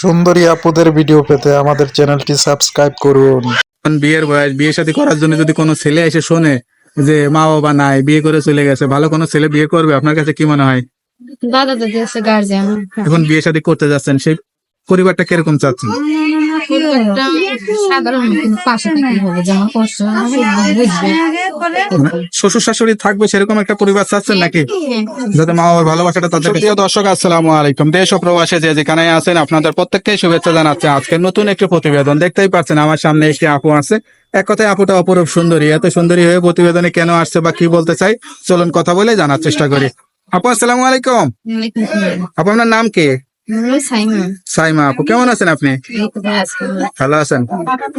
সুন্দরী আপুদের ভিডিও পেতে আমাদের চ্যানেলটি সাবস্ক্রাইব করুন। বিয়ের বয়স, বিয়ে শাদী করার জন্য যদি কোনো ছেলে এসে শোনে যে মা বাবা নাই, বিয়ে করে চলে গেছে, ভালো কোনো ছেলে বিয়ে করবে? আপনার কাছে কি মনে হয়? দাদা দাদি আছে, গার্জিয়ান। এখন বিয়ে শাদী করতে যাচ্ছেন, সেই পরিবারটা কিরকম চাচ্ছেন? একটা সাধারণ কিন্তু পাশে থাকতে হবে, যেমন কষ্ট বুঝবে। শ্বশুর শাশুড়ি থাকবে সেরকম একটা পরিবার চাচ্ছেন নাকি, যাতে মা বাবার ভালোবাসাটা তাদের? প্রিয় দর্শক, আসসালামু আলাইকুম। দেশ ও প্রবাসে যে যেখানে আছেন, আপনাদের প্রত্যেককে শুভেচ্ছা জানাচ্ছে। আজকে নতুন একটি প্রতিবেদন। দেখতেই পাচ্ছেন আমার সামনে একটি আপু আছে। এক কথায় আপুটা অপরূপ সুন্দরী। এত সুন্দরী হয়ে প্রতিবেদনে কেন আসছে বা কি বলতে চাই, চলুন কথা বলে জানার চেষ্টা করি। আপু আসসালামু আলাইকুম। আপু আপনার নাম কি? সাইমা আপু, কেমন আছেন আপনি? ভালো আছেন?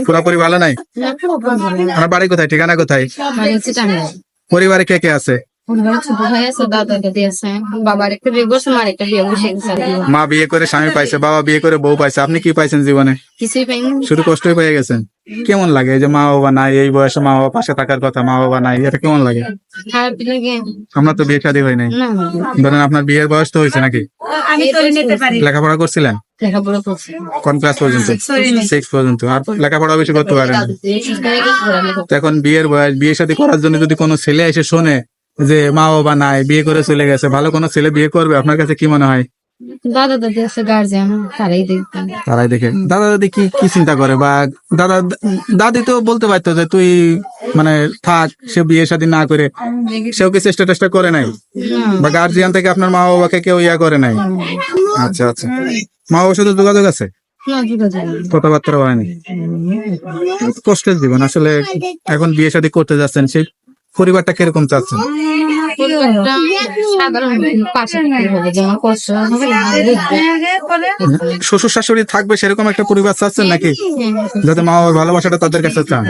পুরোপুরি ভালো নাই? আপনার বাড়ি কোথায়, ঠিকানা কোথায়? পরিবারে কে কে আছে? ছোট ভাই আছে, দাদা দাদি আছে, বাবার একটা বিয়ে করছে, মার একটা বিয়ে বসে গেছে। মা বিয়ে করে স্বামী পাইছে, বাবা বিয়ে করে বউ পাইছে, আপনি কি পাইছেন জীবনে? কিছুই পাইনি। শুধু কষ্টই পেয়ে গেছেন। কেমন লাগে এই যে মা বাবা নাই, এই বয়সে মা বাবা পাশে থাকার কথা, মা বাবা নাই, এটা কেমন লাগে? খারাপ লাগে আমরা তো বিয়ে শাদী হয় নাই। না। ধরেন আপনার বিয়ের বয়স তো হয়েছে নাকি? আমি তো নিতে পারি। লেখাপড়া করছিলেন লেখাপড়া করছি কোন ক্লাস পর্যন্ত? 6 পর্যন্ত। আর লেখাপড়া বেশি করতে পারেন? তো এখন বিয়ের বয়স, বিয়ে শাদী করার জন্য যদি কোনো ছেলে এসে শোনে যে মা বাবা নাই, বিয়ে করে চলে গেছে, ভালো কোনো ছেলে বিয়ে করবে? আপনার কাছে কি মনে হয়? দাদা দাদি আছে, গার্জিয়ান, তারাই দেখবেন। তারাই দেখে। দাদা দাদি কি কি চিন্তা করে? বা দাদা দাদি তো বলতে পারতো যে তুই মানে থাক, সে বিয়ে শাদী না করে, সেও কি চেষ্টা টেষ্টা করে নাই? বা গার্জিয়ান থেকে আপনার মা বাবাকে কেউ ইয়া করে নাই? আচ্ছা আচ্ছা। মা বাবার সাথে যোগাযোগ আছে? না, যোগাযোগ নেই। কথাবার্তা হয়নি? কষ্টের জীবন আসলে। এখন বিয়ে শাদী করতে যাচ্ছেন, সেই পরিবারটা কিরকম চাচ্ছেন? একটা সাধারণ কিন্তু পাশে থাকতে হবে, যেমন কষ্ট বুঝবে। শ্বশুর শাশুড়ি থাকবে সেরকম একটা পরিবার চাচ্ছেন নাকি, যাতে মা বাবার ভালোবাসাটা তাদের কাছে চান?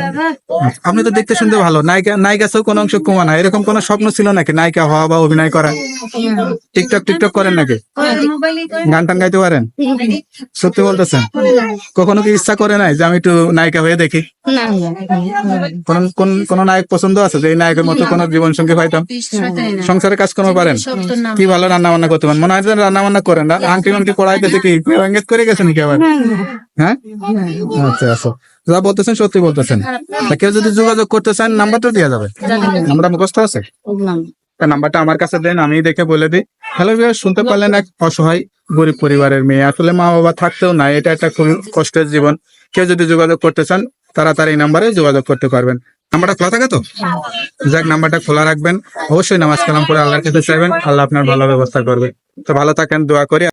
আপনি তো দেখতে শুনতে ভালো, নায়িকা নায়িকাছেও কোনো অংশ কমা না, এরকম কোনো স্বপ্ন ছিল নাকি নায়িকা হওয়া বা অভিনয় করা? টিকটক করেন নাকি? গান টান গাইতে পারেন? সত্যি বলতেছেন? কখনো কি ইচ্ছা করে নাই যে আমি একটু নায়িকা হয়ে দেখি? না, কোন নায়ক পছন্দ আছে যে এই নায়কের মতো কোন জীবন সঙ্গী পাইতাম? সংসারে কাজকর্ম পারেন? কি ভালো রান্না বান্না করতে পারেন? মনে হয় যে রান্না বান্না করেন না? আংটি মাংটি পড়াইতেছে কি এঙ্গেজ করে গেছেন নাকি আবার? হ্যাঁ, আচ্ছা আচ্ছা। যা বলতেছেন সত্যি বলতেছেন। তা কেউ যদি যোগাযোগ করতে চান, নাম্বারটা দেওয়া যাবে? নাম্বারটা মুখস্থ আছে? নাম্বারটা আমার কাছে দেন, আমি দেখে বলে দিই। হ্যালো ভিউয়ার, শুনতে পারলেন এক অসহায় গরিব পরিবারের মেয়ে, আসলে মা বাবা থাকতেও নাই, এটা একটা খুবই কষ্টের জীবন। কেউ যদি যোগাযোগ করতে চান, তাড়াতাড়ি এই নাম্বারে যোগাযোগ করতে পারবেন। নাম্বারটা খোলা থাকে তো? যাক, নাম্বারটা খোলা রাখবেন। অবশ্যই নামাজ কালাম করে আল্লাহর কাছে চাইবেন, আল্লাহ আপনার ভালো ব্যবস্থা করবে। তো ভালো থাকেন, দোয়া করি।